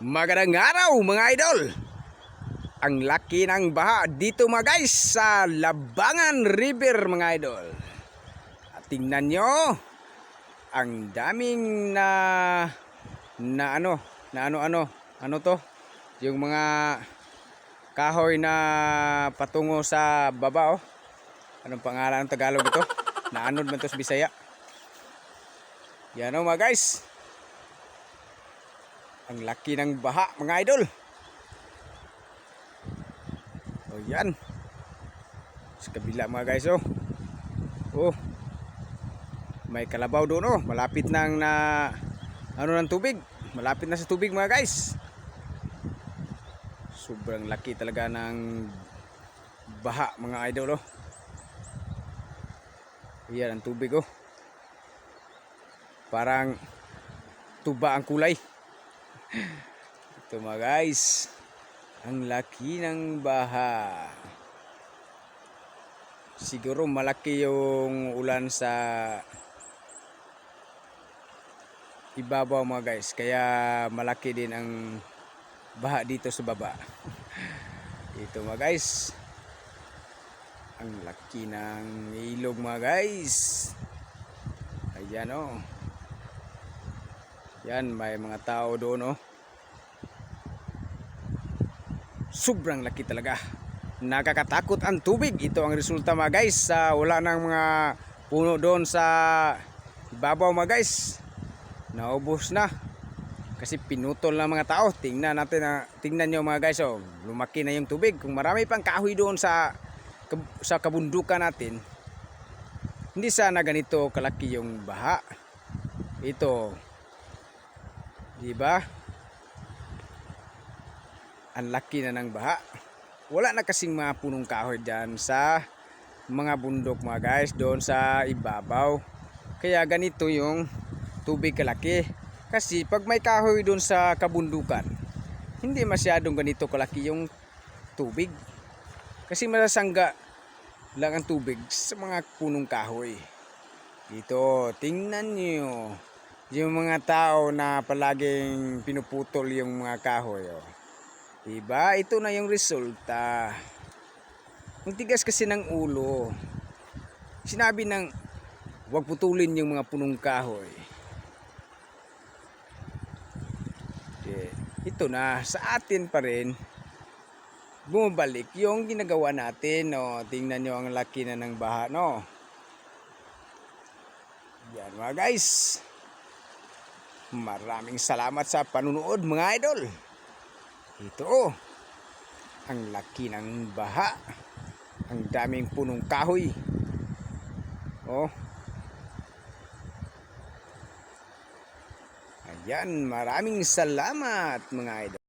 Magandang araw mga idol. Ang laki ng baha dito mga guys sa Labangan River mga idol. At tingnan nyo, ang daming ano to, yung mga kahoy na patungo sa baba. Anong pangalan ng Tagalog ito? Naanod man to sa Bisaya. Yan mga guys. Ang laki ng baha mga idol. O yan. Sa kabila mga guys Oh. May kalabaw doon Malapit nang ng tubig. Malapit na sa tubig mga guys. Sobrang laki talaga ng baha mga idol Yan ang tubig Parang tuba ang kulay. Ito mga guys, ang laki ng baha. Siguro malaki yung ulan sa ibabaw mga guys, kaya malaki din ang baha dito sa baba. Ito mga guys, ang laki ng ilog mga guys. Ayan Yan, may mga tao doon Sobrang laki talaga. Nakakatakot ang tubig. Ito ang resulta mga guys. Wala nang mga puno doon sa ibabaw mga guys. Naubos na. Kasi pinutol ng mga tao. Tingnan nyo mga guys lumaki na yung tubig. Kung marami pang kahoy doon sa kabundukan natin, hindi sana ganito kalaki yung baha. Ito, diba? Ang laki na ng baha. Wala na kasing mga punong kahoy dyan sa mga bundok mga guys, doon sa ibabaw. Kaya ganito yung tubig kalaki. Kasi pag may kahoy doon sa kabundukan, hindi masyadong ganito kalaki yung tubig. Kasi masasangga lang ang tubig sa mga punong kahoy. Dito, tingnan nyo yung mga tao na palaging pinuputol yung mga kahoy Diba? Ito na yung resulta. Ang tigas kasi ng ulo. Sinabi ng huwag putulin yung mga punong kahoy. Ito na, sa atin pa rin bumabalik yung ginagawa natin Tingnan nyo ang laki na ng baha Yan mga guys. Maraming salamat sa panunood mga idol. Ito ang laki ng baha. Ang daming punong kahoy. Ayan, maraming salamat mga idol.